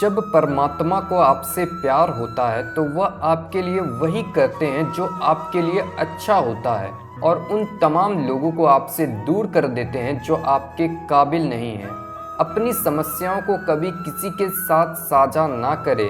जब परमात्मा को आपसे प्यार होता है तो वह आपके लिए वही करते हैं जो आपके लिए अच्छा होता है और उन तमाम लोगों को आपसे दूर कर देते हैं जो आपके काबिल नहीं हैं। अपनी समस्याओं को कभी किसी के साथ साझा ना करें,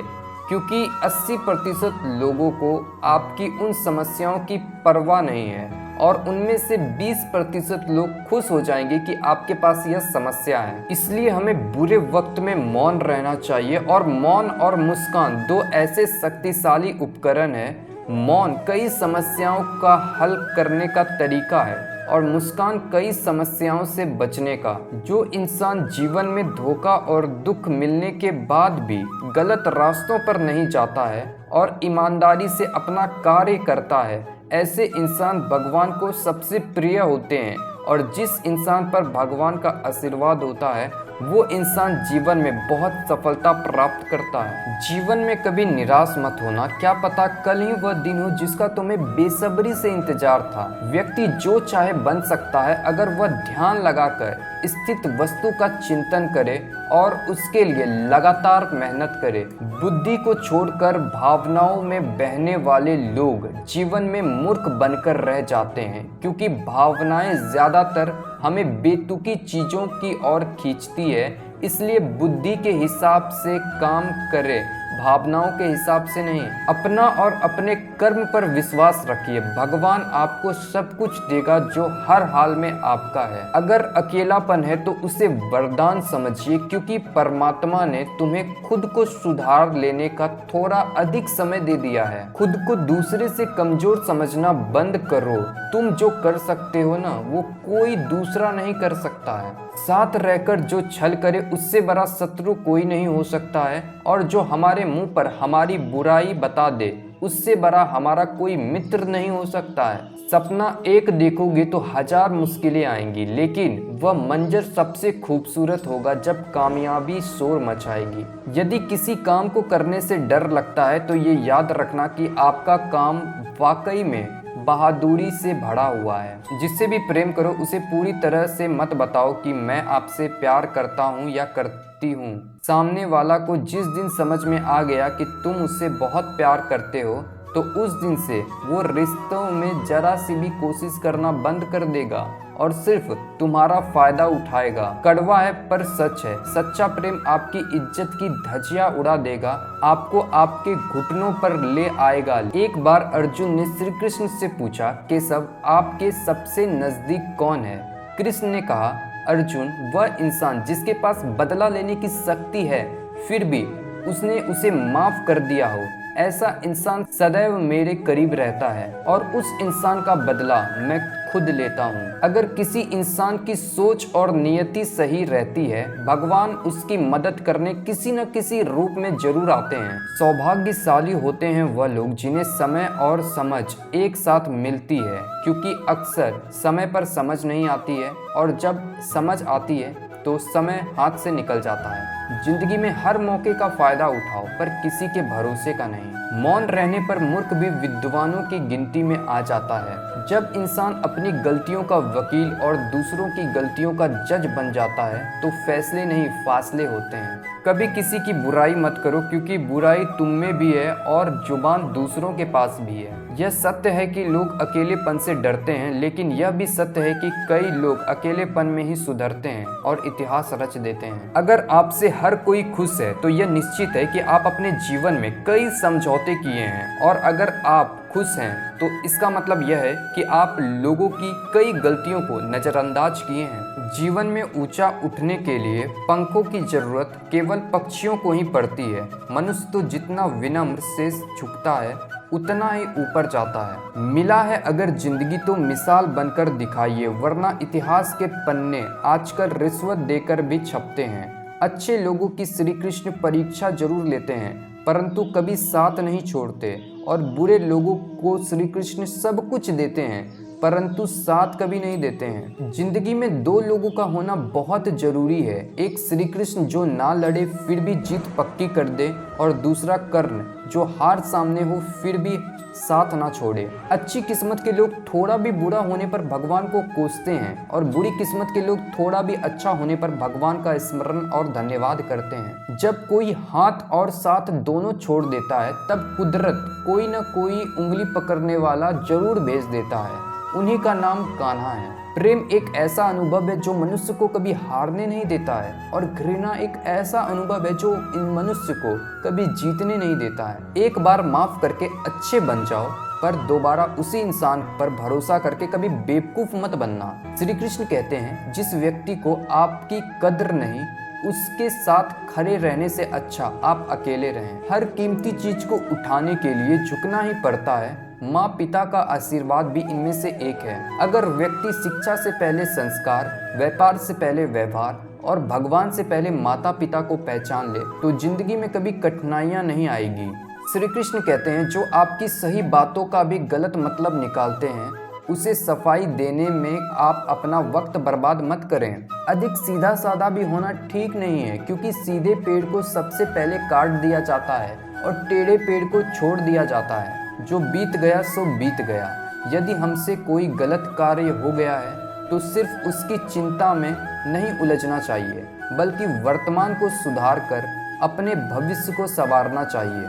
क्योंकि 80% लोगों को आपकी उन समस्याओं की परवाह नहीं है और उनमें से 20% लोग खुश हो जाएंगे कि आपके पास यह समस्या है। इसलिए हमें बुरे वक्त में मौन रहना चाहिए और मौन और मुस्कान दो ऐसे शक्तिशाली उपकरण हैं। मौन कई समस्याओं का हल करने का तरीका है और मुस्कान कई समस्याओं से बचने का। जो इंसान जीवन में धोखा और दुख मिलने के बाद भी गलत रास्तों पर नहीं जाता है और ईमानदारी से अपना कार्य करता है, ऐसे इंसान भगवान को सबसे प्रिय होते हैं। और जिस इंसान पर भगवान का आशीर्वाद होता है वो इंसान जीवन में बहुत सफलता प्राप्त करता है। जीवन में कभी निराश मत होना, क्या पता कल ही वह दिन हो जिसका तुम्हें बेसब्री से इंतजार था। व्यक्ति जो चाहे बन सकता है अगर वह ध्यान लगाकर स्थित वस्तु का चिंतन करे और उसके लिए लगातार मेहनत करे। बुद्धि को छोड़कर भावनाओं में बहने वाले लोग जीवन में मूर्ख बनकर रह जाते हैं, क्योंकि भावनाएं ज्यादातर हमें बेतुकी चीजों की ओर खींचती है। इसलिए बुद्धि के हिसाब से काम करे, भावनाओं के हिसाब से नहीं। अपना और अपने कर्म पर विश्वास रखिए, भगवान आपको सब कुछ देगा जो हर हाल में आपका है। अगर अकेलापन है तो उसे वरदान समझिए, क्योंकि परमात्मा ने तुम्हें खुद को सुधार लेने का थोड़ा अधिक समय दे दिया है। खुद को दूसरे से कमजोर समझना बंद करो। तुम जो कर सकते हो ना वो कोई दूसरा नहीं कर सकता है। साथ रहकर जो छल करे उससे बड़ा शत्रु कोई नहीं हो सकता है, और जो हमारे मुंह पर हमारी बुराई बता दे उससे बड़ा हमारा कोई मित्र नहीं हो सकता है। सपना एक देखोगे तो 1000 मुश्किलें आएंगी, लेकिन वह मंजर सबसे खूबसूरत होगा जब कामयाबी शोर मचाएगी। यदि किसी काम को करने से डर लगता है तो ये याद रखना कि आपका काम वाकई में बहादुरी से भरा हुआ है। जिससे भी प्रेम करो उसे पूरी तरह से मत बताओ कि मैं आपसे प्यार करता हूँ या करती हूँ। सामने वाला को जिस दिन समझ में आ गया कि तुम उससे बहुत प्यार करते हो तो उस दिन से वो रिश्तों में जरा सी भी कोशिश करना बंद कर देगा और सिर्फ तुम्हारा फायदा उठाएगा। कड़वा है पर सच है, सच्चा प्रेम आपकी इज्जत की धज्जियां उड़ा देगा, आपको आपके घुटनों पर ले आएगा। एक बार अर्जुन ने श्री कृष्ण से पूछा, केशव आपके सबसे नजदीक कौन है? कृष्ण ने कहा, अर्जुन वह इंसान जिसके पास बदला लेने की शक्ति है फिर भी उसने उसे माफ कर दिया हो। ऐसा इंसान सदैव मेरे करीब रहता है और उस इंसान का बदला मैं खुद लेता हूँ। अगर किसी इंसान की सोच और नियति सही रहती है, भगवान उसकी मदद करने किसी न किसी रूप में जरूर आते हैं। सौभाग्यशाली होते हैं वह लोग जिन्हें समय और समझ एक साथ मिलती है, क्योंकि अक्सर समय पर समझ नहीं आती है और जब समझ आती है तो समय हाथ से निकल जाता है। जिंदगी में हर मौके का फायदा उठाओ, पर किसी के भरोसे का नहीं। मौन रहने पर मूर्ख भी विद्वानों की गिनती में आ जाता है। जब इंसान अपनी गलतियों का वकील और दूसरों की गलतियों का जज बन जाता है तो फैसले नहीं फासले होते हैं। कभी किसी की बुराई मत करो, क्योंकि बुराई तुम में भी है और जुबान दूसरों के पास भी है। यह सत्य है कि लोग अकेलेपन से डरते हैं, लेकिन यह भी सत्य है कि कई लोग अकेलेपन में ही सुधरते हैं और इतिहास रच देते हैं। अगर आपसे हर कोई खुश है तो यह निश्चित है कि आप अपने जीवन में कई समझौते किए हैं, और अगर आप खुश हैं तो इसका मतलब यह है कि आप लोगों की कई गलतियों को नजरअंदाज किए हैं। जीवन में ऊंचा उठने के लिए पंखों की जरूरत केवल पक्षियों को ही पड़ती है। मनुष्य तो जितना विनम्र से झुकता है उतना ही ऊपर जाता है। मिला है अगर जिंदगी तो मिसाल बनकर दिखाइए, वरना इतिहास के पन्ने आजकल रिश्वत देकर भी छपते हैं। अच्छे लोगों की श्री कृष्ण परीक्षा जरूर लेते हैं, परंतु कभी साथ नहीं छोड़ते, और बुरे लोगों को श्री कृष्ण सब कुछ देते हैं परंतु साथ कभी नहीं देते हैं। जिंदगी में दो लोगों का होना बहुत जरूरी है, एक श्री कृष्ण जो ना लड़े फिर भी जीत पक्की कर दे, और दूसरा कर्ण जो हार सामने हो फिर भी साथ ना छोड़े। अच्छी किस्मत के लोग थोड़ा भी बुरा होने पर भगवान को कोसते हैं और बुरी किस्मत के लोग थोड़ा भी अच्छा होने पर भगवान का स्मरण और धन्यवाद करते हैं। जब कोई हाथ और साथ दोनों छोड़ देता है तब कुदरत कोई न कोई उंगली पकड़ने वाला जरूर भेज देता है। उन्हीं का नाम कान्हा है। प्रेम एक ऐसा अनुभव है जो मनुष्य को कभी हारने नहीं देता है और घृणा एक ऐसा अनुभव है जो इन मनुष्य को कभी जीतने नहीं देता है। एक बार माफ करके अच्छे बन जाओ, पर दोबारा उसी इंसान पर भरोसा करके कभी बेवकूफ मत बनना। श्री कृष्ण कहते हैं, जिस व्यक्ति को आपकी कद्र नहीं, उसके साथ खड़े रहने से अच्छा आप अकेले रहें। हर कीमती चीज को उठाने के लिए झुकना ही पड़ता है। माँ पिता का आशीर्वाद भी इनमें से एक है। अगर व्यक्ति शिक्षा से पहले संस्कार, व्यापार से पहले व्यवहार और भगवान से पहले माता पिता को पहचान ले तो जिंदगी में कभी कठिनाइयाँ नहीं आएगी। श्री कृष्ण कहते हैं, जो आपकी सही बातों का भी गलत मतलब निकालते हैं, उसे सफाई देने में आप अपना वक्त बर्बाद मत करें। अधिक सीधा साधा भी होना ठीक नहीं है, क्योंकि सीधे पेड़ को सबसे पहले काट दिया जाता है और टेढ़े पेड़ को छोड़ दिया जाता है। जो बीत गया सो बीत गया। यदि हमसे कोई गलत कार्य हो गया है तो सिर्फ उसकी चिंता में नहीं उलझना चाहिए, बल्कि वर्तमान को सुधार कर अपने भविष्य को संवारना चाहिए।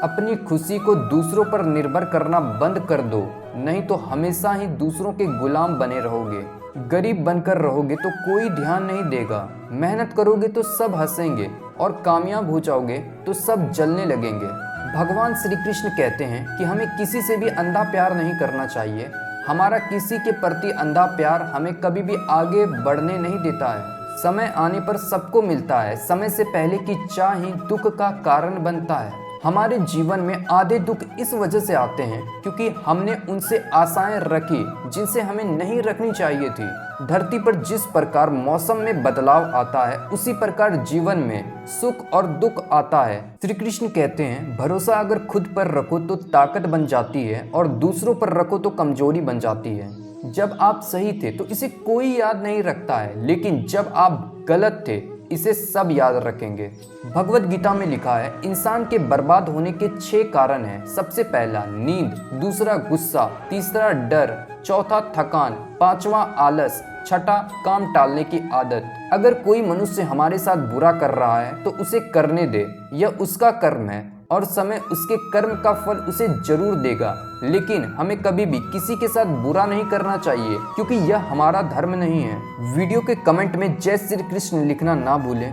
अपनी खुशी को दूसरों पर निर्भर करना बंद कर दो, नहीं तो हमेशा ही दूसरों के गुलाम बने रहोगे। गरीब बनकर रहोगे तो कोई ध्यान नहीं देगा। मेहनत करोगे तो सब हंसेंगे और कामयाब हो जाओगे तो सब जलने लगेंगे। भगवान श्री कृष्ण कहते हैं कि हमें किसी से भी अंधा प्यार नहीं करना चाहिए। हमारा किसी के प्रति अंधा प्यार हमें कभी भी आगे बढ़ने नहीं देता है। समय आने पर सबको मिलता है। समय से पहले की चाह ही दुख का कारण बनता है। हमारे जीवन में आधे दुख इस वजह से आते हैं क्योंकि हमने उनसे आशाएं रखी जिनसे हमें नहीं रखनी चाहिए थी। धरती पर जिस प्रकार मौसम में बदलाव आता है, उसी प्रकार जीवन में सुख और दुख आता है। श्री कृष्ण कहते हैं, भरोसा अगर खुद पर रखो तो ताकत बन जाती है और दूसरों पर रखो तो कमजोरी बन जाती है। जब आप सही थे तो इसे कोई याद नहीं रखता है, लेकिन जब आप गलत थे इसे सब याद रखेंगे। भगवत गीता में लिखा है, इंसान के बर्बाद होने के 6 कारण हैं। सबसे पहला नींद, दूसरा गुस्सा, तीसरा डर, चौथा थकान, पांचवा आलस, छठा काम टालने की आदत। अगर कोई मनुष्य हमारे साथ बुरा कर रहा है तो उसे करने दे, यह उसका कर्म है और समय उसके कर्म का फल उसे जरूर देगा। लेकिन हमें कभी भी किसी के साथ बुरा नहीं करना चाहिए, क्योंकि यह हमारा धर्म नहीं है। वीडियो के कमेंट में जय श्री कृष्ण लिखना ना भूलें।